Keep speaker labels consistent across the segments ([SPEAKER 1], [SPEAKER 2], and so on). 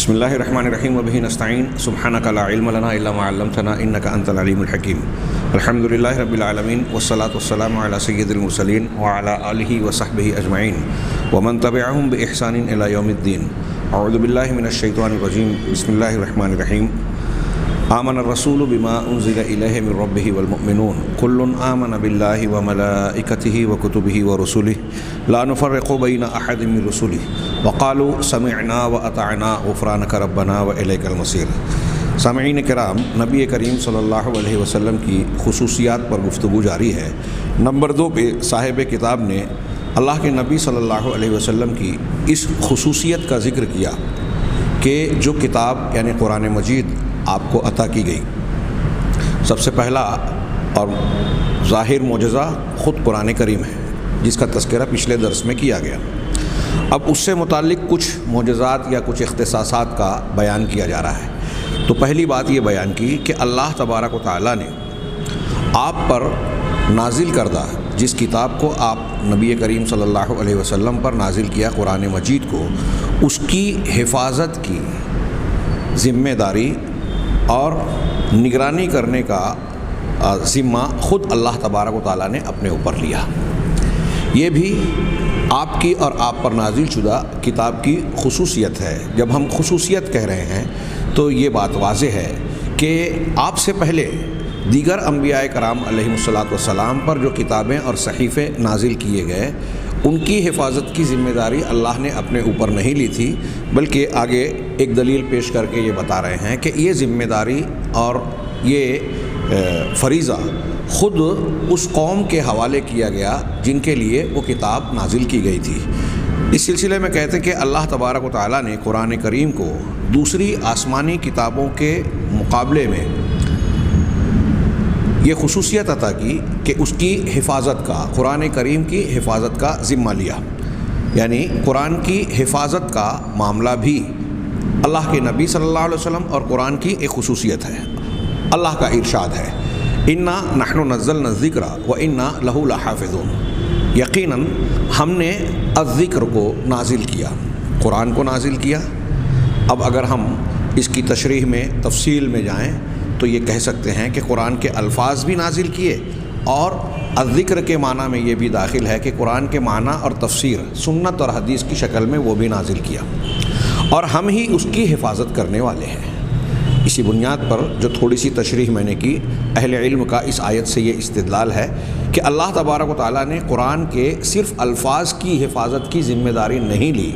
[SPEAKER 1] بسم اللہ الرحمن الرحیم وبہ نستعین سبحانک لا علم لنا الا ما علمتنا انک انت العلیم الحکیم الحمد للہ رب العالمین والصلاة والسلام علی سید المرسلین وعلی آلہ وصحبہ اجمعین ومن تبعہم بإحسان الی یوم الدین اعوذ باللہ من الشیطان الرجیم بسم اللہ الرحمن الرحیم آمن الرسول بما انزل الیہ من ربہ والمؤمنون کل آمن باللہ وملائکتہ وکتبہ ورسلہ لا نفرق بین احد من رسلہ وقالوا سمعنا واطعنا غفرانک ربنا والیک المصیر۔ سامعین کرام، نبی کریم صلی اللہ علیہ وسلم کی خصوصیات پر گفتگو جاری ہے۔ نمبر 2 پہ صاحب کتاب نے اللہ کے نبی صلی اللہ علیہ وسلم کی اس خصوصیت کا ذکر کیا کہ جو کتاب یعنی قرآن مجید آپ کو عطا کی گئی، سب سے پہلا اور ظاہر معجزہ خود قرآن کریم ہے، جس کا تذکرہ پچھلے درس میں کیا گیا۔ اب اس سے متعلق کچھ معجزات یا کچھ اختصاصات کا بیان کیا جا رہا ہے۔ تو پہلی بات یہ بیان کی کہ اللہ تبارک و تعالیٰ نے آپ پر نازل کردہ جس کتاب کو آپ نبی کریم صلی اللہ علیہ وسلم پر نازل کیا، قرآن مجید کو، اس کی حفاظت کی ذمہ داری اور نگرانی کرنے کا ذمہ خود اللہ تبارک و تعالیٰ نے اپنے اوپر لیا۔ یہ بھی آپ کی اور آپ پر نازل شدہ کتاب کی خصوصیت ہے۔ جب ہم خصوصیت کہہ رہے ہیں تو یہ بات واضح ہے کہ آپ سے پہلے دیگر انبیاء کرام علیہم الصلاۃ والسلام پر جو کتابیں اور صحیفے نازل کیے گئے، ان کی حفاظت کی ذمہ داری اللہ نے اپنے اوپر نہیں لی تھی، بلکہ آگے ایک دلیل پیش کر کے یہ بتا رہے ہیں کہ یہ ذمہ داری اور یہ فریضہ خود اس قوم کے حوالے کیا گیا جن کے لیے وہ کتاب نازل کی گئی تھی۔ اس سلسلے میں کہتے ہیں کہ اللہ تبارک و تعالیٰ نے قرآن کریم کو دوسری آسمانی کتابوں کے مقابلے میں یہ خصوصیت عطا کی کہ اس کی حفاظت کا، قرآن کریم کی حفاظت کا ذمہ لیا، یعنی قرآن کی حفاظت کا معاملہ بھی اللہ کے نبی صلی اللہ علیہ وسلم اور قرآن کی ایک خصوصیت ہے۔ اللہ کا ارشاد ہے، انا نحن نزلنا الذکر وانا لہ لحافظون، یقیناً ہم نے الذکر کو نازل کیا، قرآن کو نازل کیا۔ اب اگر ہم اس کی تشریح میں تفصیل میں جائیں تو یہ کہہ سکتے ہیں کہ قرآن کے الفاظ بھی نازل کیے، اور الذکر کے معنی میں یہ بھی داخل ہے کہ قرآن کے معنی اور تفسیر سنت اور حدیث کی شکل میں وہ بھی نازل کیا، اور ہم ہی اس کی حفاظت کرنے والے ہیں۔ اسی بنیاد پر جو تھوڑی سی تشریح میں نے کی، اہل علم کا اس آیت سے یہ استدلال ہے کہ اللہ تبارک و تعالیٰ نے قرآن کے صرف الفاظ کی حفاظت کی ذمہ داری نہیں لی،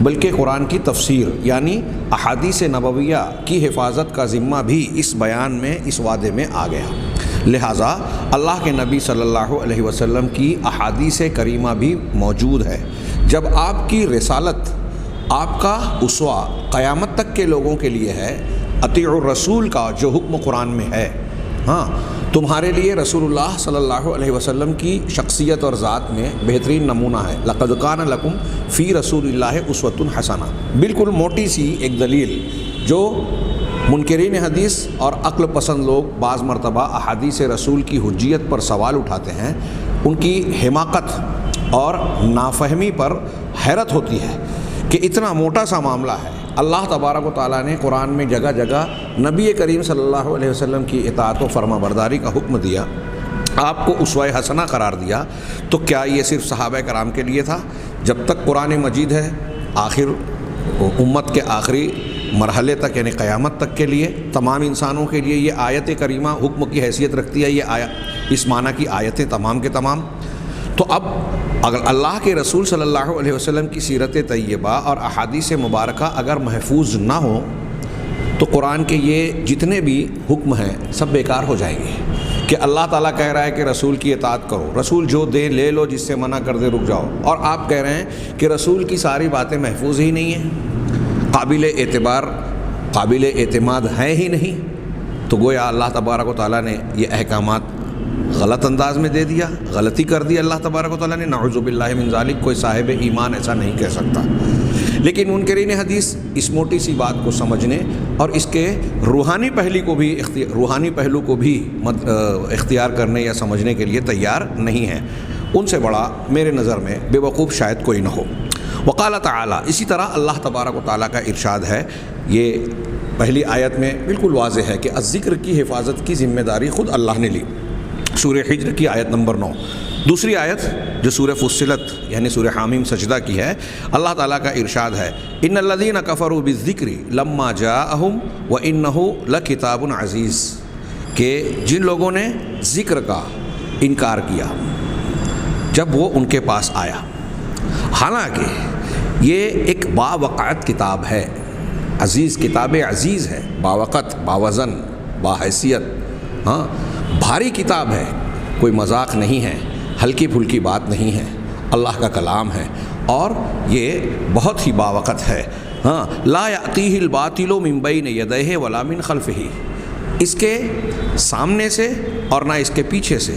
[SPEAKER 1] بلکہ قرآن کی تفسیر یعنی احادیث نبویہ کی حفاظت کا ذمہ بھی اس بیان میں، اس وعدے میں آ گیا۔ لہٰذا اللہ کے نبی صلی اللہ علیہ وسلم کی احادیث کریمہ بھی موجود ہے۔ جب آپ کی رسالت، آپ کا اسوہ قیامت تک کے لوگوں کے لیے ہے، اطیع الرسول کا جو حکم قرآن میں ہے، ہاں، تمہارے لیے رسول اللہ صلی اللہ علیہ وسلم کی شخصیت اور ذات میں بہترین نمونہ ہے۔ لقد کان لکم فی رسول اللہ اسوۃ حسنہ، بالکل موٹی سی ایک دلیل جو منکرین حدیث اور عقل پسند لوگ بعض مرتبہ احادیث رسول کی حجیت پر سوال اٹھاتے ہیں، ان کی حماقت اور نافہمی پر حیرت ہوتی ہے کہ اتنا موٹا سا معاملہ ہے۔ اللہ تبارک و تعالیٰ نے قرآن میں جگہ جگہ نبی کریم صلی اللہ علیہ وسلم کی اطاعت و فرما برداری کا حکم دیا، آپ کو اسوہ حسنہ قرار دیا، تو کیا یہ صرف صحابہ کرام کے لیے تھا؟ جب تک قرآن مجید ہے، آخر امت کے آخری مرحلے تک یعنی قیامت تک کے لیے، تمام انسانوں کے لیے یہ آیت کریمہ حکم کی حیثیت رکھتی ہے، یہ اس معنی کی آیتیں تمام کے تمام۔ تو اب اگر اللہ کے رسول صلی اللہ علیہ وسلم کی سیرت طیبہ اور احادیث مبارکہ اگر محفوظ نہ ہوں تو قرآن کے یہ جتنے بھی حکم ہیں سب بیکار ہو جائیں گے۔ کہ اللہ تعالیٰ کہہ رہا ہے کہ رسول کی اطاعت کرو، رسول جو دے لے لو، جس سے منع کر دے رک جاؤ، اور آپ کہہ رہے ہیں کہ رسول کی ساری باتیں محفوظ ہی نہیں ہیں، قابل اعتبار قابل اعتماد ہیں ہی نہیں، تو گویا اللہ تبارک و تعالیٰ نے یہ احکامات غلط انداز میں دے دیا، غلطی کر دی اللہ تبارک و تعالیٰ نے، نعوذ باللہ من ذالک۔ کوئی صاحب ایمان ایسا نہیں کہہ سکتا۔ لیکن منکرین حدیث اس موٹی سی بات کو سمجھنے اور اس کے روحانی پہلو کو بھی اختیار کرنے یا سمجھنے کے لیے تیار نہیں ہیں۔ ان سے بڑا میرے نظر میں بے وقوف شاید کوئی نہ ہو۔ وقال تعالی، اسی طرح اللہ تبارک و تعالیٰ کا ارشاد ہے یہ پہلی آیت میں بالکل واضح ہے کہ الذکر کی حفاظت کی ذمہ داری خود اللہ نے لی، سورہ حجر کی آیت نمبر 9۔ دوسری آیت جو سورہ فصلت یعنی سورہ حامیم سجدہ کی ہے، اللہ تعالیٰ کا ارشاد ہے ان الذین کفروا بالذکر لما جاءہم وانہ لکتاب عزیز، کہ جن لوگوں نے ذکر کا انکار کیا جب وہ ان کے پاس آیا، حالانکہ یہ ایک باوقعت کتاب ہے، عزیز کتاب عزیز ہے، باوقت، باوزن، باحیثیت، ہاں بھاری کتاب ہے، کوئی مذاق نہیں ہے، ہلکی پھلکی بات نہیں ہے، اللہ کا کلام ہے اور یہ بہت ہی باوقت ہے۔ ہاں لا یأتیہ الباطل من بین یدیہ ولا من خلفہ، اس کے سامنے سے اور نہ اس کے پیچھے سے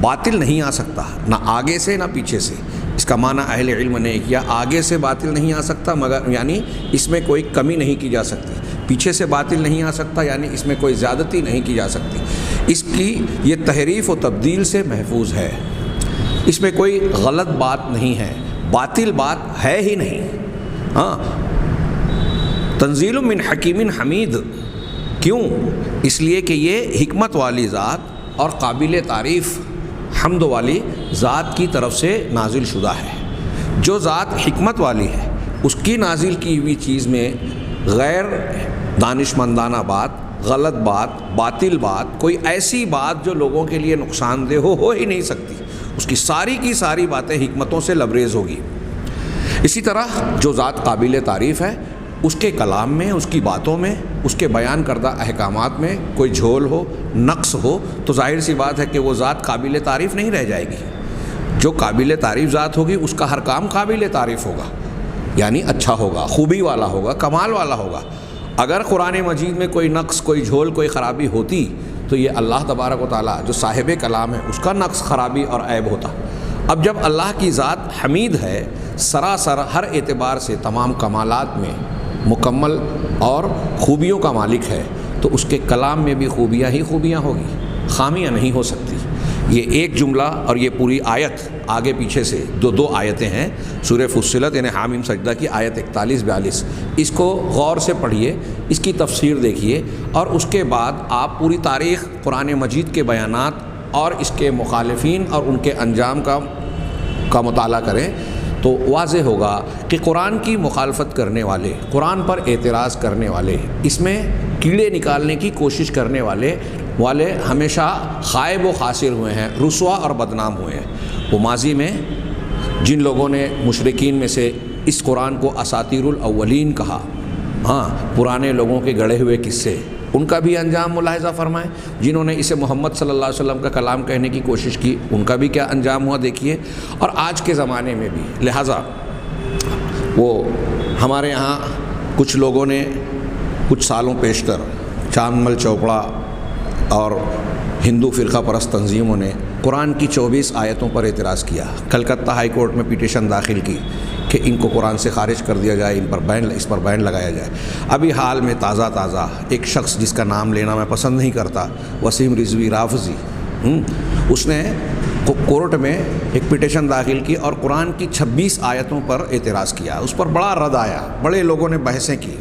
[SPEAKER 1] باطل نہیں آ سکتا، نہ آگے سے نہ پیچھے سے۔ اس کا معنی اہل علم نے کیا آگے سے باطل نہیں آ سکتا مگر یعنی اس میں کوئی کمی نہیں کی جا سکتی، پیچھے سے باطل نہیں آ سکتا یعنی اس میں کوئی زیادتی نہیں کی جا سکتی، اس کی یہ تحریف و تبدیل سے محفوظ ہے، اس میں کوئی غلط بات نہیں ہے، باطل بات ہے ہی نہیں۔ ہاں تنزیل من حکیم حمید، کیوں؟ اس لیے کہ یہ حکمت والی ذات اور قابل تعریف حمد والی ذات کی طرف سے نازل شدہ ہے۔ جو ذات حکمت والی ہے اس کی نازل کی ہوئی چیز میں غیر دانشمندانہ بات، غلط بات، باطل بات، کوئی ایسی بات جو لوگوں کے لیے نقصان دہ ہو ہی نہیں سکتی، اس کی ساری باتیں حکمتوں سے لبریز ہوگی۔ اسی طرح جو ذات قابل تعریف ہے اس کے کلام میں، اس کی باتوں میں، اس کے بیان کردہ احکامات میں کوئی جھول ہو، نقص ہو تو ظاہر سی بات ہے کہ وہ ذات قابل تعریف نہیں رہ جائے گی۔ جو قابل تعریف ذات ہوگی اس کا ہر کام قابل تعریف ہوگا، یعنی اچھا ہوگا، خوبی والا ہوگا، کمال والا ہوگا۔ اگر قرآن مجید میں کوئی نقص، کوئی جھول، کوئی خرابی ہوتی تو یہ اللہ تبارک و تعالیٰ جو صاحب کلام ہے اس کا نقص، خرابی اور عیب ہوتا۔ اب جب اللہ کی ذات حمید ہے، سراسر ہر اعتبار سے تمام کمالات میں مکمل اور خوبیوں کا مالک ہے، تو اس کے کلام میں بھی خوبیاں ہی خوبیاں ہوگی، خامیاں نہیں ہو سکتی۔ یہ ایک جملہ اور یہ پوری آیت آگے پیچھے سے دو آیتیں ہیں، سورہ فصلت یعنی حامیم سجدہ کی آیت 41-42، اس کو غور سے پڑھیے، اس کی تفسیر دیکھیے اور اس کے بعد آپ پوری تاریخ قرآن مجید کے بیانات اور اس کے مخالفین اور ان کے انجام کا مطالعہ کریں تو واضح ہوگا کہ قرآن کی مخالفت کرنے والے، قرآن پر اعتراض کرنے والے، اس میں کیڑے نکالنے کی کوشش کرنے والے ہمیشہ خائب و خاسر ہوئے ہیں، رسوا اور بدنام ہوئے ہیں۔ وہ ماضی میں جن لوگوں نے مشرکین میں سے اس قرآن کو اساطیر الاولین کہا، ہاں پرانے لوگوں کے گڑھے ہوئے قصے، ان کا بھی انجام ملاحظہ فرمائیں۔ جنہوں نے اسے محمد صلی اللہ علیہ وسلم کا کلام کہنے کی کوشش کی ان کا بھی کیا انجام ہوا دیکھیے، اور آج کے زمانے میں بھی۔ لہٰذا وہ ہمارے یہاں کچھ لوگوں نے کچھ سالوں پیشتر چاند مل چوپڑا اور ہندو فرقہ پرست تنظیموں نے قرآن کی 24 آیتوں پر اعتراض کیا، کلکتہ ہائی کورٹ میں پیٹیشن داخل کی کہ ان کو قرآن سے خارج کر دیا جائے، اس پر بین لگایا جائے۔ ابھی حال میں تازہ ایک شخص جس کا نام لینا میں پسند نہیں کرتا، وسیم رضوی رافضی، اس نے کورٹ میں ایک پیٹیشن داخل کی اور قرآن کی 26 آیتوں پر اعتراض کیا، اس پر بڑا رد آیا، بڑے لوگوں نے بحثیں کی،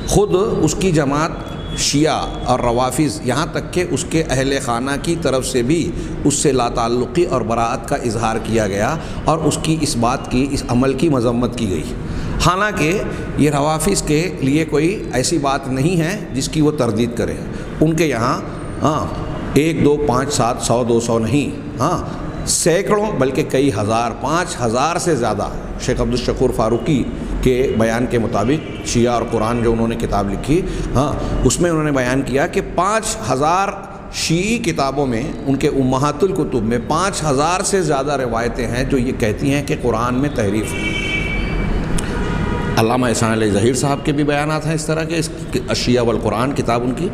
[SPEAKER 1] خود اس کی جماعت شیعہ اور روافظ، یہاں تک کہ اس کے اہل خانہ کی طرف سے بھی اس سے لا تعلقی اور براءت کا اظہار کیا گیا اور اس کی اس بات کی، اس عمل کی مذمت کی گئی۔ حالانکہ یہ روافظ کے لیے کوئی ایسی بات نہیں ہے جس کی وہ تردید کرے، ان کے یہاں 1 2 5 7 100 200 نہیں، سینکڑوں بلکہ کئی ہزار، 5000 سے زیادہ شیخ عبدالشکور فاروقی کے بیان کے مطابق شیعہ اور قرآن جو انہوں نے کتاب لکھی، اس میں انہوں نے بیان کیا کہ 5000 شیعی کتابوں میں، ان کے امہات الکتب میں 5000 سے زیادہ روایتیں ہیں جو یہ کہتی ہیں کہ قرآن میں تحریف ہے۔ علامہ احسان علی ظہیر صاحب کے بھی بیانات ہیں اس طرح کے، الشیعہ والقرآن کتاب ان کی،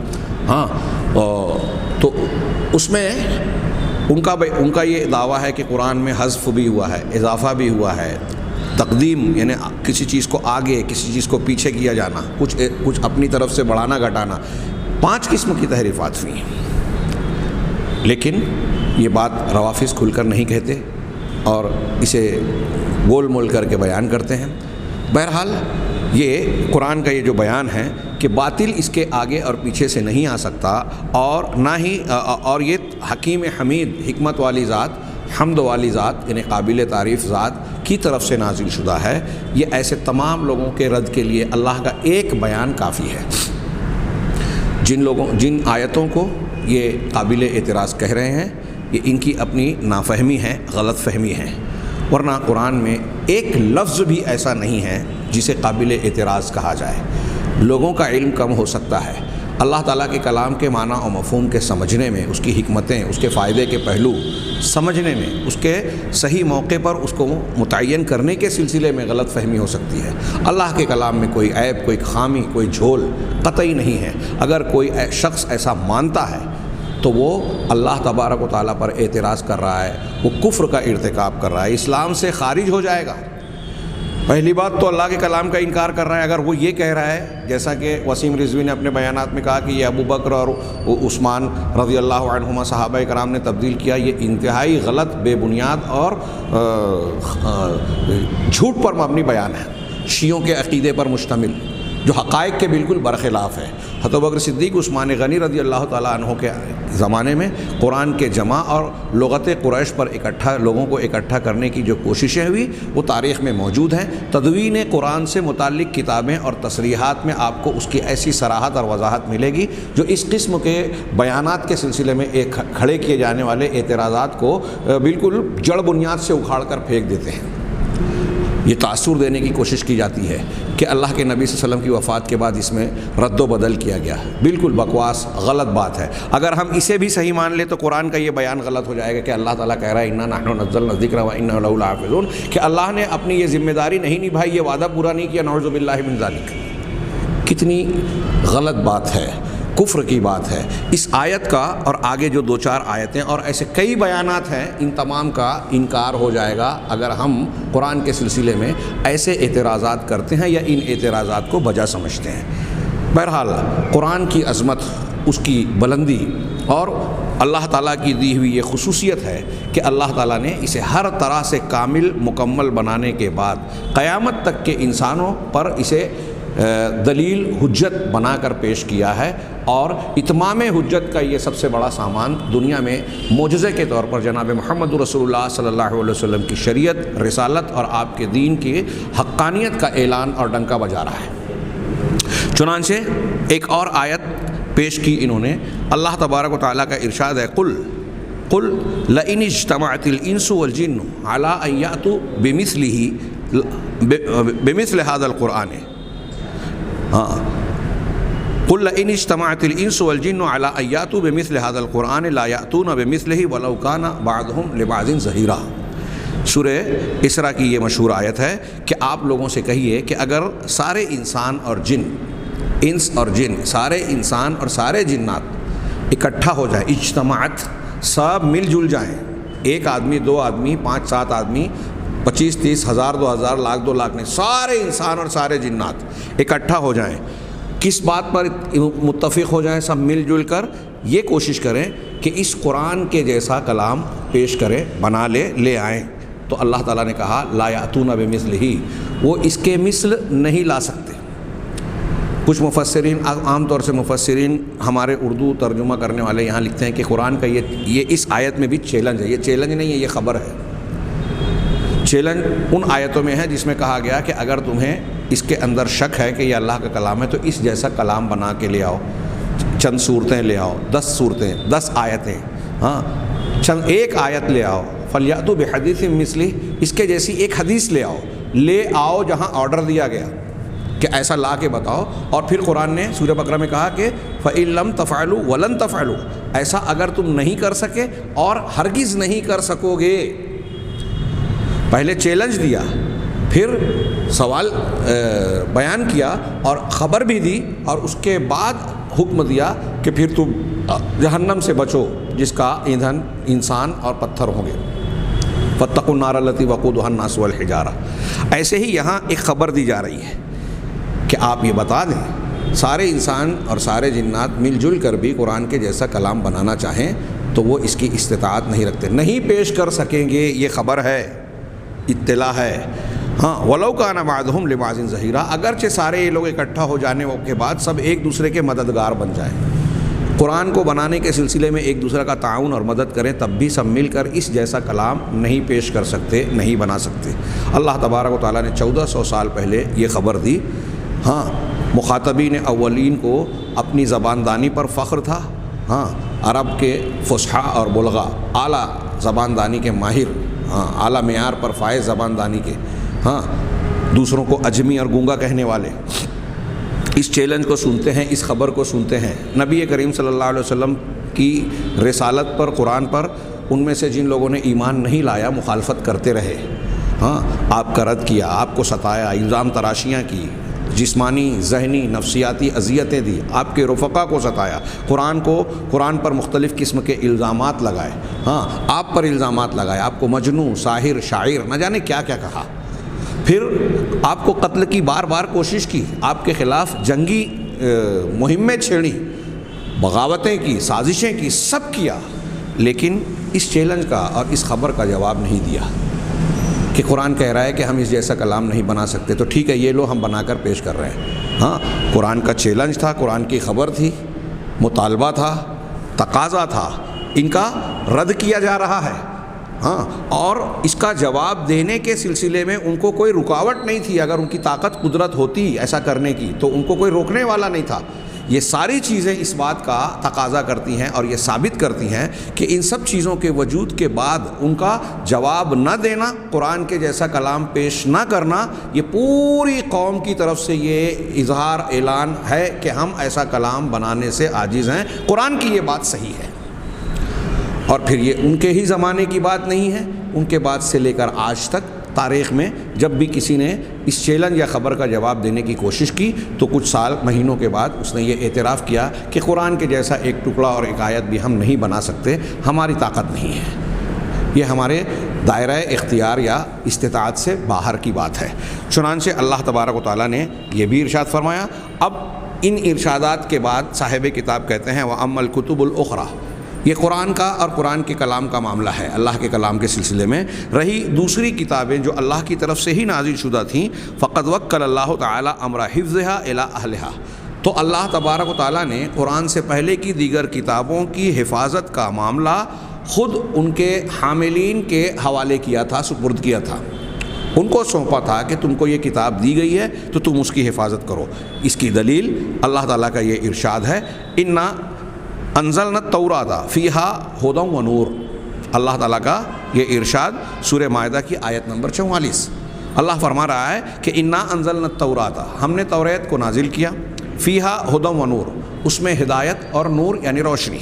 [SPEAKER 1] تو اس میں ان کا یہ دعویٰ ہے کہ قرآن میں حذف بھی ہوا ہے، اضافہ بھی ہوا ہے، تقدیم یعنی کسی چیز کو آگے کسی چیز کو پیچھے کیا جانا، کچھ اپنی طرف سے بڑھانا گھٹانا، 5 قسم کی تحریفات ہوئی ہیں۔ لیکن یہ بات روافظ کھل کر نہیں کہتے اور اسے گول مول کر کے بیان کرتے ہیں۔ بہرحال یہ قرآن کا یہ جو بیان ہے کہ باطل اس کے آگے اور پیچھے سے نہیں آ سکتا، اور نہ ہی اور یہ حکیم حمید، حکمت والی ذات، حمد والی ذات، یعنی قابل تعریف ذات کی طرف سے نازل شدہ ہے۔ یہ ایسے تمام لوگوں کے رد کے لیے اللہ کا ایک بیان کافی ہے۔ جن آیتوں کو یہ قابل اعتراض کہہ رہے ہیں، یہ ان کی اپنی نافہمی ہے، غلط فہمی ہے، ورنہ قرآن میں ایک لفظ بھی ایسا نہیں ہے جسے قابل اعتراض کہا جائے۔ لوگوں کا علم کم ہو سکتا ہے، اللہ تعالیٰ کے کلام کے معنی و مفہوم کے سمجھنے میں، اس کی حکمتیں، اس کے فائدے کے پہلو سمجھنے میں، اس کے صحیح موقع پر اس کو متعین کرنے کے سلسلے میں غلط فہمی ہو سکتی ہے۔ اللہ کے کلام میں کوئی عیب، کوئی خامی، کوئی جھول قطعی نہیں ہے۔ اگر کوئی شخص ایسا مانتا ہے تو وہ اللہ تبارک و تعالیٰ پر اعتراض کر رہا ہے، وہ کفر کا ارتکاب کر رہا ہے، اسلام سے خارج ہو جائے گا۔ پہلی بات تو اللہ کے کلام کا انکار کر رہا ہے۔ اگر وہ یہ کہہ رہا ہے، جیسا کہ وسیم رضوی نے اپنے بیانات میں کہا کہ یہ ابو بکر اور عثمان رضی اللہ عنہما صحابہ کرام نے تبدیل کیا، یہ انتہائی غلط، بے بنیاد اور جھوٹ پر مبنی بیان ہے، شیعوں کے عقیدے پر مشتمل، جو حقائق کے بالکل برخلاف ہے۔ حضرت ابوبکر صدیق، عثمان غنی رضی اللہ تعالیٰ عنہ کے زمانے میں قرآن کے جمع اور لغت قریش پر لوگوں کو اکٹھا کرنے کی جو کوششیں ہوئی وہ تاریخ میں موجود ہیں۔ تدوین قرآن سے متعلق کتابیں اور تصریحات میں آپ کو اس کی ایسی صراحت اور وضاحت ملے گی جو اس قسم کے بیانات کے سلسلے میں ایک کھڑے کیے جانے والے اعتراضات کو بالکل جڑ بنیاد سے اکھاڑ کر پھینک دیتے ہیں۔ یہ تاثر دینے کی کوشش کی جاتی ہے کہ اللہ کے نبی صلی اللہ علیہ وسلم کی وفات کے بعد اس میں رد و بدل کیا گیا، بالکل بکواس، غلط بات ہے۔ اگر ہم اسے بھی صحیح مان لیں تو قرآن کا یہ بیان غلط ہو جائے گا کہ اللہ تعالیٰ کہہ رہا ہے انا نحن نزلنا الذکر و انا لہ لحافظون، کہ اللہ نے اپنی یہ ذمہ داری نہیں نبھائی، یہ وعدہ پورا نہیں کیا، نعوذ باللہ من ذالک۔ کتنی غلط بات ہے، کفر کی بات ہے۔ اس آیت کا اور آگے جو 2-4 آیتیں اور ایسے کئی بیانات ہیں، ان تمام کا انکار ہو جائے گا اگر ہم قرآن کے سلسلے میں ایسے اعتراضات کرتے ہیں یا ان اعتراضات کو بجا سمجھتے ہیں۔ بہرحال قرآن کی عظمت، اس کی بلندی اور اللہ تعالیٰ کی دی ہوئی یہ خصوصیت ہے کہ اللہ تعالیٰ نے اسے ہر طرح سے کامل مکمل بنانے کے بعد قیامت تک کے انسانوں پر اسے دلیل حجت بنا کر پیش کیا ہے، اور اتمام حجت کا یہ سب سے بڑا سامان دنیا میں معجزے کے طور پر جناب محمد رسول اللہ صلی اللہ علیہ وسلم کی شریعت، رسالت اور آپ کے دین کی حقانیت کا اعلان اور ڈنکا بجا رہا ہے۔ چنانچہ ایک اور آیت پیش کی انہوں نے، اللہ تبارک و تعالیٰ کا ارشاد ہے، قل لئن اجتمعت الانس والجن علی ان یأتوا بمثل هذا القرآن، قل لئن اجتمعت الانس والجن على ان ياتوا بمثل هذا القرآن لا يأتون بمثله ولو كان بعضهم لبعض ظہیرا۔ سورہ اسراء کی یہ مشہور آیت ہے کہ آپ لوگوں سے کہیے کہ اگر سارے انسان اور جن، انس اور جن، سارے انسان اور سارے جنات اکٹھا ہو جائیں، اجتماعت، سب مل جل جائیں، ایک آدمی، 2 آدمی، 5-7 آدمی، 25-30 ہزار، 2,000، لاکھ، 2 لاکھ نہیں، سارے انسان اور سارے جنات اکٹھا ہو جائیں، کس بات پر متفق ہو جائیں؟ سب مل جل کر یہ کوشش کریں کہ اس قرآن کے جیسا کلام پیش کریں، بنا لے آئیں، تو اللہ تعالیٰ نے کہا لا یأتون بمثلہ، وہ اس کے مثل نہیں لا سکتے۔ کچھ مفسرین، عام طور سے مفسرین ہمارے اردو ترجمہ کرنے والے یہاں لکھتے ہیں کہ قرآن کا یہ اس آیت میں بھی چیلنج ہے۔ یہ چیلنج نہیں ہے، یہ خبر ہے۔ چیلنج ان آیتوں میں ہے جس میں کہا گیا کہ اگر تمہیں اس کے اندر شک ہے کہ یہ اللہ کا کلام ہے تو اس جیسا کلام بنا کے لے آؤ، چند صورتیں لے آؤ، 10 صورتیں، 10 آیتیں، چند ایک آیت لے آؤ، فلیأتوا بحدیث مثلہ، اس کے جیسی ایک حدیث لے آؤ جہاں آرڈر دیا گیا کہ ایسا لا کے بتاؤ۔ اور پھر قرآن نے سورہ بقرہ میں کہا کہ فَإِن لَمْ تَفْعَلُوا وَلَن تَفْعَلُوا، ایسا اگر تم نہیں کر سکے اور ہرگز نہیں کر سکو گے۔ پہلے چیلنج دیا، پھر سوال بیان کیا اور خبر بھی دی، اور اس کے بعد حکم دیا کہ پھر تم جہنم سے بچو جس کا ایندھن انسان اور پتھر ہوں گے، فاتقوا النار التی وقودها الناس والحجارہ۔ ایسے ہی یہاں ایک خبر دی جا رہی ہے کہ آپ یہ بتا دیں سارے انسان اور سارے جنات مل جل کر بھی قرآن کے جیسا کلام بنانا چاہیں تو وہ اس کی استطاعت نہیں رکھتے، نہیں پیش کر سکیں گے، یہ خبر ہے، اطلاع ہے۔ ہاں ولو کان بعضهم لبعض ظہیرا، اگرچہ سارے یہ لوگ اکٹھا ہو جانے کے بعد سب ایک دوسرے کے مددگار بن جائیں، قرآن کو بنانے کے سلسلے میں ایک دوسرے کا تعاون اور مدد کریں، تب بھی سب مل کر اس جیسا کلام نہیں پیش کر سکتے، نہیں بنا سکتے۔ اللہ تبارک و تعالیٰ نے 1400 سال پہلے یہ خبر دی۔ ہاں مخاطبین اولین کو اپنی زبان دانی پر فخر تھا۔ ہاں عرب کے فصحاء اور بلغا، اعلیٰ زبان دانی کے ماہر، ہاں اعلیٰ معیار پر فائز زبان دانی کے، ہاں دوسروں کو اجمی اور گونگا کہنے والے اس چیلنج کو سنتے ہیں، اس خبر کو سنتے ہیں۔ نبی کریم صلی اللہ علیہ وسلم کی رسالت پر، قرآن پر ان میں سے جن لوگوں نے ایمان نہیں لایا مخالفت کرتے رہے، ہاں آپ کا رد کیا، آپ کو ستایا، الزام تراشیاں کی، جسمانی ذہنی نفسیاتی اذیتیں دی، آپ کے رفقا کو ستایا، قرآن پر مختلف قسم کے الزامات لگائے، ہاں آپ پر الزامات لگائے، آپ کو مجنون، ساحر، شاعر، نہ جانے کیا کیا کہا، پھر آپ کو قتل کی بار بار کوشش کی، آپ کے خلاف جنگی مہمیں چھیڑی، بغاوتیں کی، سازشیں کی، سب کیا، لیکن اس چیلنج کا اور اس خبر کا جواب نہیں دیا کہ قرآن کہہ رہا ہے کہ ہم اس جیسا کلام نہیں بنا سکتے، تو ٹھیک ہے یہ لو ہم بنا کر پیش کر رہے ہیں۔ ہاں قرآن کا چیلنج تھا، قرآن کی خبر تھی، مطالبہ تھا، تقاضا تھا، ان کا رد کیا جا رہا ہے۔ ہاں اور اس کا جواب دینے کے سلسلے میں ان کو کوئی رکاوٹ نہیں تھی، اگر ان کی طاقت قدرت ہوتی ایسا کرنے کی تو ان کو کوئی روکنے والا نہیں تھا۔ یہ ساری چیزیں اس بات کا تقاضا کرتی ہیں اور یہ ثابت کرتی ہیں کہ ان سب چیزوں کے وجود کے بعد ان کا جواب نہ دینا، قرآن کے جیسا کلام پیش نہ کرنا، یہ پوری قوم کی طرف سے یہ اظہار اعلان ہے کہ ہم ایسا کلام بنانے سے عاجز ہیں، قرآن کی یہ بات صحیح ہے۔ اور پھر یہ ان کے ہی زمانے کی بات نہیں ہے، ان کے بعد سے لے کر آج تک تاریخ میں جب بھی کسی نے اس چیلنج یا خبر کا جواب دینے کی کوشش کی تو کچھ سال مہینوں کے بعد اس نے یہ اعتراف کیا کہ قرآن کے جیسا ایک ٹکڑا اور ایک آیت بھی ہم نہیں بنا سکتے، ہماری طاقت نہیں ہے، یہ ہمارے دائرہ اختیار یا استطاعت سے باہر کی بات ہے۔ چنانچہ اللہ تبارک و تعالیٰ نے یہ بھی ارشاد فرمایا۔ اب ان ارشادات کے بعد صاحب کتاب کہتے ہیں وَأَمَّا الْكُتُبُ الْأُخْرَى، یہ قرآن کا اور قرآن کے کلام کا معاملہ ہے، اللہ کے کلام کے سلسلے میں رہی دوسری کتابیں جو اللہ کی طرف سے ہی نازل شدہ تھیں، فقد وکل اللہ تعالی امر حفظها الی اہلها، تو اللہ تبارک و تعالیٰ نے قرآن سے پہلے کی دیگر کتابوں کی حفاظت کا معاملہ خود ان کے حاملین کے حوالے کیا تھا، سپرد کیا تھا، ان کو سونپا تھا کہ تم کو یہ کتاب دی گئی ہے تو تم اس کی حفاظت کرو۔ اس کی دلیل اللہ تعالیٰ کا یہ ارشاد ہے انا انزلنا التوراۃ فیہا ھدی و نور، اللہ تعالیٰ کا یہ ارشاد سورہ مائدہ کی آیت نمبر 44، اللہ فرما رہا ہے کہ انا انزلنا التوراۃ، ہم نے توریت کو نازل کیا، فیہا ھدی و نور، اس میں ہدایت اور نور یعنی روشنی،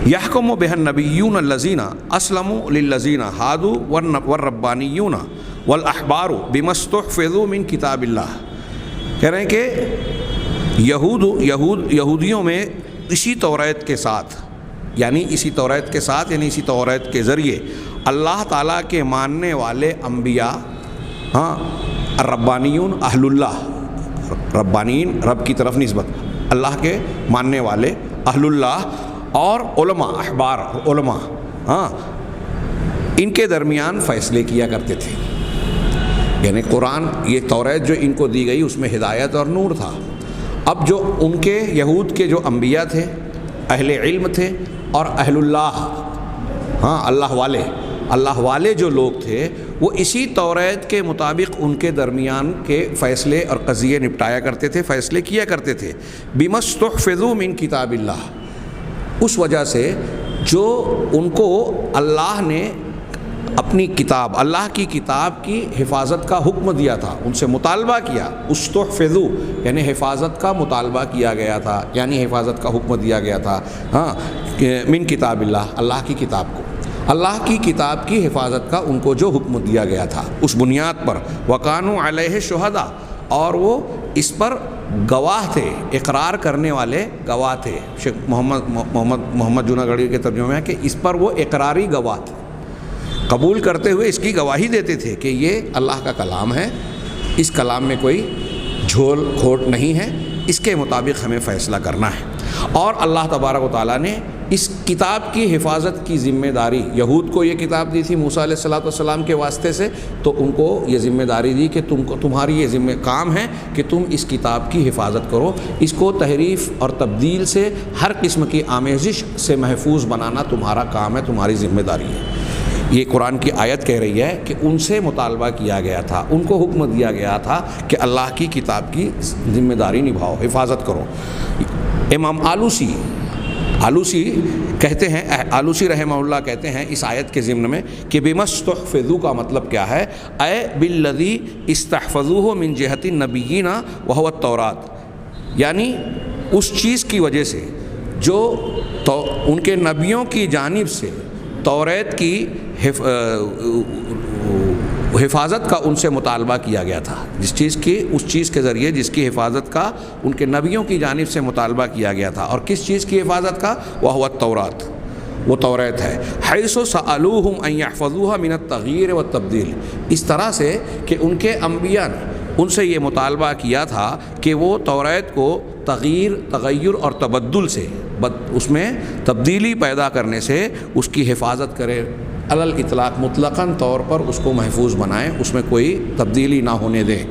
[SPEAKER 1] یحکم بها النبیون الذین اسلموا للذین ھادوا والربانیون والاحبار بما استحفظوا من کتاب اللہ، کہہ رہے ہیں کہ یہودیوں میں اسی توریت کے ساتھ یعنی اسی توریت کے ذریعے اللہ تعالیٰ کے ماننے والے انبیاء، ہاں الربانیون اہل اللہ، ربانین رب کی طرف نسبت، اللہ کے ماننے والے اہل اللہ، اور علماء احبار علماء، ہاں ان کے درمیان فیصلے کیا کرتے تھے، یعنی قرآن یہ توریت جو ان کو دی گئی اس میں ہدایت اور نور تھا۔ اب جو ان کے یہود کے جو انبیاء تھے، اہل علم تھے اور اہل اللہ، ہاں اللہ والے جو لوگ تھے، وہ اسی توریت کے مطابق ان کے درمیان کے فیصلے اور قضیے نپٹایا کرتے تھے، فیصلے کیا کرتے تھے، بما استحفظوا من کتاب اللہ، اس وجہ سے جو ان کو اللہ نے اپنی کتاب، اللہ کی کتاب کی حفاظت کا حکم دیا تھا، ان سے مطالبہ کیا، استحفظوا یعنی حفاظت کا مطالبہ کیا گیا تھا، یعنی حفاظت کا حکم دیا گیا تھا، ہاں من کتاب اللہ، اللہ کی کتاب کو، اللہ کی کتاب کی حفاظت کا ان کو جو حکم دیا گیا تھا اس بنیاد پر، وَكَانُوا عَلَيْهِ شُهَدَاء، اور وہ اس پر گواہ تھے، اقرار کرنے والے گواہ تھے۔ شیخ محمد جوناگڑھی کے ترجمے میں ہے کہ اس پر وہ اقراری گواہ تھے، قبول کرتے ہوئے اس کی گواہی دیتے تھے کہ یہ اللہ کا کلام ہے، اس کلام میں کوئی جھول کھوٹ نہیں ہے، اس کے مطابق ہمیں فیصلہ کرنا ہے۔ اور اللہ تبارک و تعالیٰ نے اس کتاب کی حفاظت کی ذمہ داری یہود کو یہ کتاب دی تھی موسیٰ علیہ السلام کے واسطے سے، تو ان کو یہ ذمہ داری دی کہ تمہاری یہ ذمہ کام ہے کہ تم اس کتاب کی حفاظت کرو، اس کو تحریف اور تبدیل سے، ہر قسم کی آمیزش سے محفوظ بنانا تمہارا کام ہے، تمہاری ذمہ داری ہے۔ یہ قرآن کی آیت کہہ رہی ہے کہ ان سے مطالبہ کیا گیا تھا، ان کو حکم دیا گیا تھا کہ اللہ کی کتاب کی ذمہ داری نبھاؤ، حفاظت کرو۔ امام آلوسی کہتے ہیں، آلوسی رحمہ اللہ کہتے ہیں اس آیت کے ضمن میں کہ بمستحفظوا کا مطلب کیا ہے، اے بالذی استحفظوہ من جہت النبیین وہو التورات، یعنی اس چیز کی وجہ سے جو ان کے نبیوں کی جانب سے توریت کی حفاظت کا ان سے مطالبہ کیا گیا تھا، اس چیز کے ذریعے جس کی حفاظت کا ان کے نبیوں کی جانب سے مطالبہ کیا گیا تھا، اور کس چیز کی حفاظت کا، وہو التورات، وہ توریت ہے، حیث سألوہم ان یحفظوها من التغییر والتبدیل، اس طرح سے کہ ان کے انبیاء نے ان سے یہ مطالبہ کیا تھا کہ وہ توریت کو تغیر اور تبدل سے، اس میں تبدیلی پیدا کرنے سے اس کی حفاظت کرے، علی الاطلاق مطلقاً طور پر اس کو محفوظ بنائیں، اس میں کوئی تبدیلی نہ ہونے دیں۔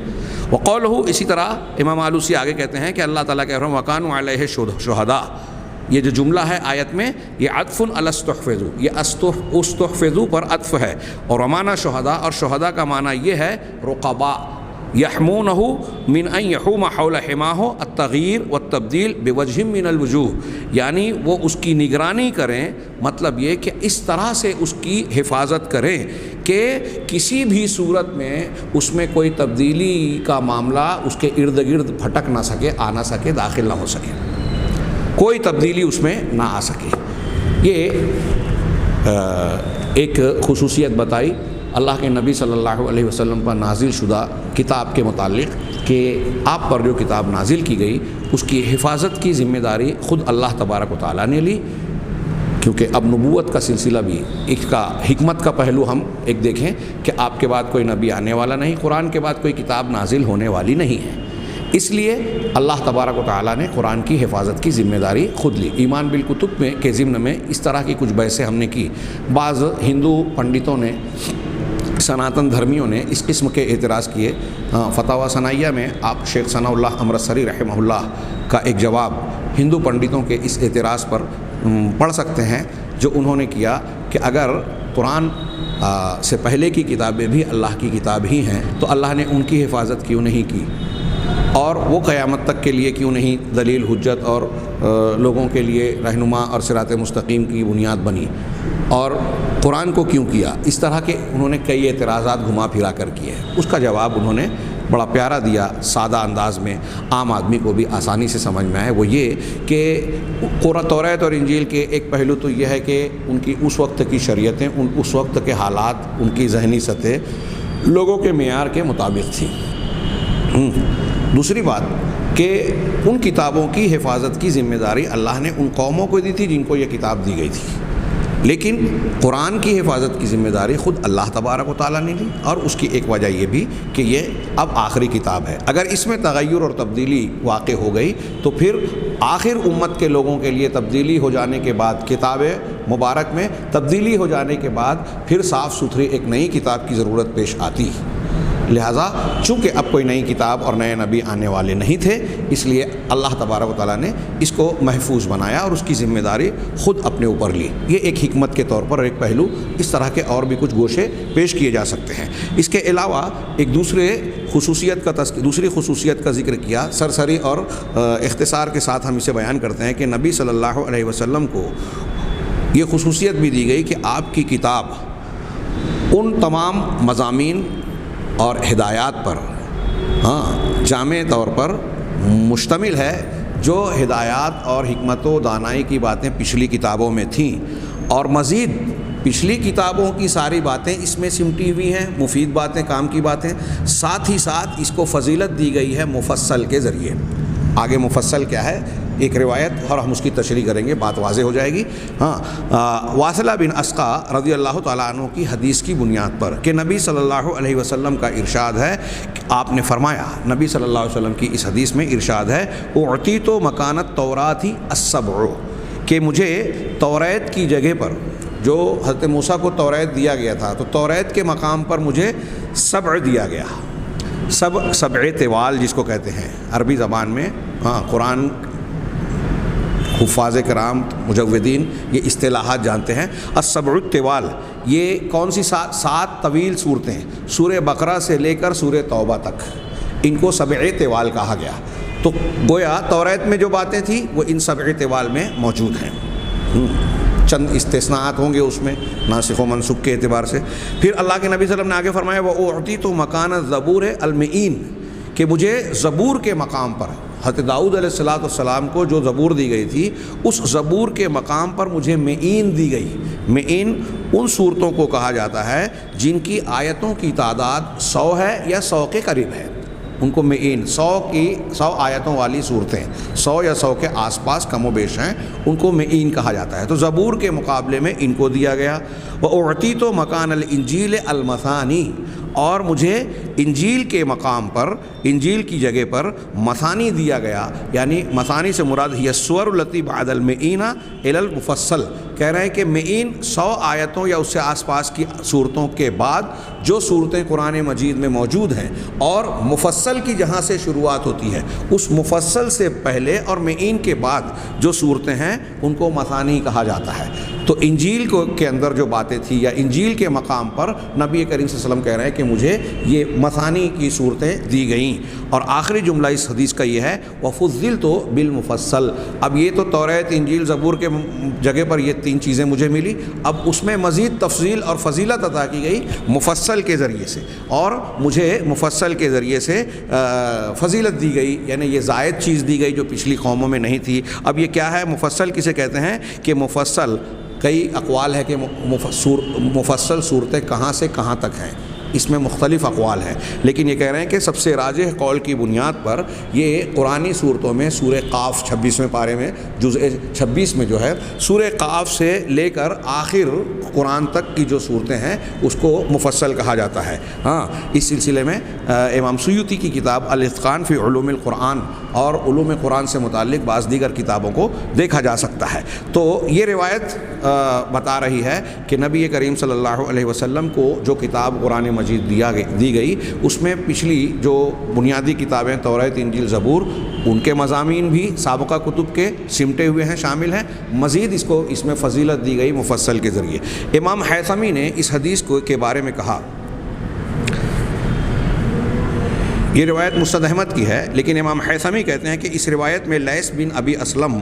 [SPEAKER 1] وقولہ، اسی طرح امام آلوسی آگے کہتے ہیں کہ اللہ تعالیٰ کہہ رہا ہے وَكَانُوا عَلَيْهِ شُهَدَاء، یہ جو جملہ ہے آیت میں یہ عطف علی استحفظوا، یہ استحفظوا پر عطف ہے، اور ومعنی شہداء، اور شہداء کا معنی یہ ہے رقباء، یحمونہ من ان یحوم حول حماہ التغییر والتبدیل بوجہ من الوجوہ، یعنی وہ اس کی نگرانی کریں، مطلب یہ کہ اس طرح سے اس کی حفاظت کریں کہ کسی بھی صورت میں اس میں کوئی تبدیلی کا معاملہ اس کے ارد گرد پھٹک نہ سکے، آ نہ سکے، داخل نہ ہو سکے، کوئی تبدیلی اس میں نہ آ سکے۔ یہ ایک خصوصیت بتائی اللہ کے نبی صلی اللہ علیہ وسلم پر نازل شدہ کتاب کے متعلق کہ آپ پر جو کتاب نازل کی گئی اس کی حفاظت کی ذمہ داری خود اللہ تبارک و تعالیٰ نے لی، کیونکہ اب نبوت کا سلسلہ بھی، اس کا حکمت کا پہلو ہم ایک دیکھیں کہ آپ کے بعد کوئی نبی آنے والا نہیں، قرآن کے بعد کوئی کتاب نازل ہونے والی نہیں ہے، اس لیے اللہ تبارک و تعالیٰ نے قرآن کی حفاظت کی ذمہ داری خود لی۔ ایمان بالکتب میں کے ضمن میں اس طرح کی کچھ بحثیں ہم نے کی، بعض ہندو پنڈتوں نے، سناتن دھرمیوں نے اس قسم کے اعتراض کیے۔ فتاوی ثنائیہ میں آپ شیخ ثناء اللہ امرتسری رحمہ اللہ کا ایک جواب ہندو پنڈتوں کے اس اعتراض پر پڑھ سکتے ہیں جو انہوں نے کیا کہ اگر قرآن سے پہلے کی کتابیں بھی اللہ کی کتاب ہی ہیں تو اللہ نے ان کی حفاظت کیوں نہیں کی، اور وہ قیامت تک کے لیے کیوں نہیں دلیل، حجت اور لوگوں کے لیے رہنما اور صراط مستقیم کی بنیاد بنی، اور قرآن کو کیوں کیا؟ اس طرح کے انہوں نے کئی اعتراضات گھما پھرا کر کیے ہیں۔ اس کا جواب انہوں نے بڑا پیارا دیا، سادہ انداز میں، عام آدمی کو بھی آسانی سے سمجھ میں آئے، وہ یہ کہ توریت اور انجیل کے ایک پہلو تو یہ ہے کہ ان کی اس وقت کی شریعتیں، اس وقت کے حالات، ان کی ذہنی سطح لوگوں کے معیار کے مطابق تھی۔ دوسری بات کہ ان کتابوں کی حفاظت کی ذمہ داری اللہ نے ان قوموں کو دی تھی جن کو یہ کتاب دی گئی تھی، لیکن قرآن کی حفاظت کی ذمہ داری خود اللہ تبارک و تعالیٰ نے لی، اور اس کی ایک وجہ یہ بھی کہ یہ اب آخری کتاب ہے، اگر اس میں تغیر اور تبدیلی واقع ہو گئی تو پھر آخر امت کے لوگوں کے لیے تبدیلی ہو جانے کے بعد، کتاب مبارک میں تبدیلی ہو جانے کے بعد پھر صاف ستھری ایک نئی کتاب کی ضرورت پیش آتی۔ لہٰذا چونکہ اب کوئی نئی کتاب اور نئے نبی آنے والے نہیں تھے، اس لیے اللہ تبارک و تعالیٰ نے اس کو محفوظ بنایا اور اس کی ذمہ داری خود اپنے اوپر لی۔ یہ ایک حکمت کے طور پر ایک پہلو، اس طرح کے اور بھی کچھ گوشے پیش کیے جا سکتے ہیں۔ اس کے علاوہ ایک دوسری خصوصیت کا ذکر کیا، سرسری اور اختصار کے ساتھ ہم اسے بیان کرتے ہیں کہ نبی صلی اللہ علیہ وسلم کو یہ خصوصیت بھی دی گئی کہ آپ کی کتاب ان تمام مضامین اور ہدایات پر جامع طور پر مشتمل ہے جو ہدایات اور حکمت و دانائی کی باتیں پچھلی کتابوں میں تھیں، اور مزید پچھلی کتابوں کی ساری باتیں اس میں سمٹی ہوئی ہیں، مفید باتیں، کام کی باتیں، ساتھ ہی ساتھ اس کو فضیلت دی گئی ہے مفصل کے ذریعے۔ آگے مفصل کیا ہے ایک روایت اور ہم اس کی تشریح کریں گے، بات واضح ہو جائے گی۔ واصلہ بن اسقا رضی اللہ تعالیٰ عنہ کی حدیث کی بنیاد پر کہ نبی صلی اللہ علیہ وسلم کا ارشاد ہے کہ آپ نے فرمایا، نبی صلی اللہ علیہ وسلم کی اس حدیث میں ارشاد ہے اعطیت مکانت توراتی السبع، کہ مجھے توریت کی جگہ پر، جو حضرت موسیٰ کو توریت دیا گیا تھا، تو توریت کے مقام پر مجھے سبع دیا گیا، سبع طوال جس کو کہتے ہیں عربی زبان میں۔ ہاں، قرآن حفاظ کرام مجودین یہ اصطلاحات جانتے ہیں۔ السبع الطوال یہ کون سی 7 طویل صورتیں ہیں، سورہ بقرہ سے لے کر سورہ توبہ تک، ان کو سبع طوال کہا گیا۔ تو گویا توریت میں جو باتیں تھیں وہ ان سبع طوال میں موجود ہیں۔ چند استثناءات ہوں گے اس میں ناسخ و منسوخ کے اعتبار سے۔ پھر اللہ کے نبی صلی اللہ علیہ وسلم نے آگے فرمایا وَأُعْطِيتُ مَكَانَ الزَّبُورِ الْمِئِينَ، کہ مجھے زبور کے مقام پر، حضرت داؤد علیہ السلام کو جو زبور دی گئی تھی، اس زبور کے مقام پر مجھے معین دی گئی۔ معین ان صورتوں کو کہا جاتا ہے جن کی آیتوں کی تعداد 100 ہے یا 100 کے قریب ہے، ان کو معین، 100 آیتوں والی صورتیں، 100 یا 100 کے آس پاس کم و بیش ہیں، ان کو معین کہا جاتا ہے۔ تو زبور کے مقابلے میں ان کو دیا گیا۔ وَأُعْطِيتُ مَكَانَ الْإِنْجِيلِ الْمَثَانِي، اور مجھے انجیل کے مقام پر، انجیل کی جگہ پر مثانی دیا گیا، یعنی مثانی سے مراد ہی السور التی بعد المعین الی المفصل، کہہ رہے ہیں کہ معین 100 آیتوں یا اس سے آس پاس کی صورتوں کے بعد جو صورتیں قرآن مجید میں موجود ہیں، اور مفصل کی جہاں سے شروعات ہوتی ہے، اس مفصل سے پہلے اور معین کے بعد جو صورتیں ہیں ان کو مثانی کہا جاتا ہے۔ تو انجیل کے اندر جو باتیں تھیں یا انجیل کے مقام پر نبی کریم صلی اللہ علیہ وسلم کہہ رہے ہیں کہ مجھے یہ مثانی کی صورتیں دی گئیں۔ اور آخری جملہ اس حدیث کا یہ ہے وَفُضِّلْتُ بِالْمُفَصَّل، اب یہ تو توریت، انجیل، زبور کے جگہ پر یہ 3 چیزیں مجھے ملی، اب اس میں مزید تفضیل اور فضیلت عطا کی گئی مفصل کے ذریعے سے، اور مجھے مفصل کے ذریعے سے فضیلت دی گئی، یعنی یہ زائد چیز دی گئی جو پچھلی قوموں میں نہیں تھی۔ اب یہ کیا ہے مفصل کسے کہتے ہیں؟ کہ مفصل کئی اقوال ہے کہ مفصل صورتیں کہاں سے کہاں تک ہیں، اس میں مختلف اقوال ہیں، لیکن یہ کہہ رہے ہیں کہ سب سے راجح قول کی بنیاد پر یہ قرآنی صورتوں میں سورہ قاف 26ویں پارے میں جزء 26 میں جو ہے سورہ قاف سے لے کر آخر قرآن تک کی جو صورتیں ہیں اس کو مفصل کہا جاتا ہے۔ ہاں، اس سلسلے میں امام سیوطی کی کتاب الاتقان فی علوم القرآن اور علوم قرآن سے متعلق بعض دیگر کتابوں کو دیکھا جا سکتا ہے۔ تو یہ روایت بتا رہی ہے کہ نبی کریم صلی اللہ علیہ وسلم کو جو کتاب قرآن مجید دی گئی، اس میں پچھلی جو بنیادی کتابیں توریت، انجیل، زبور، ان کے مضامین بھی سابقہ کتب کے سمٹے ہوئے ہیں، شامل ہیں، مزید اس میں فضیلت دی گئی مفصل کے ذریعے۔ امام حیثمی نے اس حدیث کے بارے میں کہا، یہ روایت مسند احمد کی ہے، لیکن امام حیثمی کہتے ہیں کہ اس روایت میں لیث بن ابی اسلم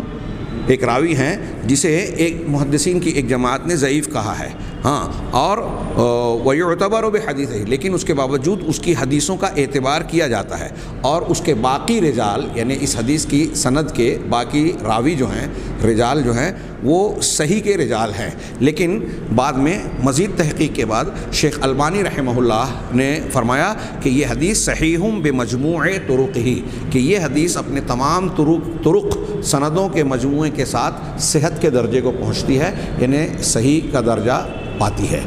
[SPEAKER 1] ایک راوی ہیں جسے ایک محدثین کی ایک جماعت نے ضعیف کہا ہے۔ ہاں، اور وَيُعْتَبَرُ بِحَدِيثِهِ، لیکن اس کے باوجود اس کی حدیثوں کا اعتبار کیا جاتا ہے، اور اس کے باقی رجال، یعنی اس حدیث کی سند کے باقی راوی جو ہیں، رجال جو ہیں، وہ صحیح کے رجال ہیں۔ لیکن بعد میں مزید تحقیق کے بعد شیخ البانی رحمہ اللہ نے فرمایا کہ یہ حدیث صحیح بمجموع طرقہ، کہ یہ حدیث اپنے تمام طرق سندوں کے مجموعے کے ساتھ صحت کے درجے کو پہنچتی ہے، یعنی صحیح کا درجہ پاتی ہے۔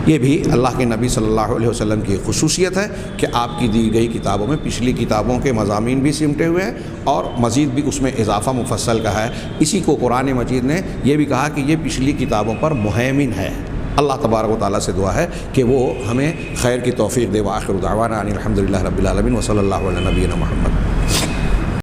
[SPEAKER 1] یہ بھی اللہ کے نبی صلی اللہ علیہ وسلم کی خصوصیت ہے کہ آپ کی دی گئی کتابوں میں پچھلی کتابوں کے مضامین بھی سمٹے ہوئے ہیں اور مزید بھی اس میں اضافہ مفصل کا ہے۔ اسی کو قرآن مجید نے یہ بھی کہا کہ یہ پچھلی کتابوں پر مہیمن ہے۔ اللہ تبارک و تعالیٰ سے دعا ہے کہ وہ ہمیں خیر کی توفیق دے۔ وآخر دعوانا ان الحمد للہ رب العالمین وصلی اللہ علی نبینا محمد۔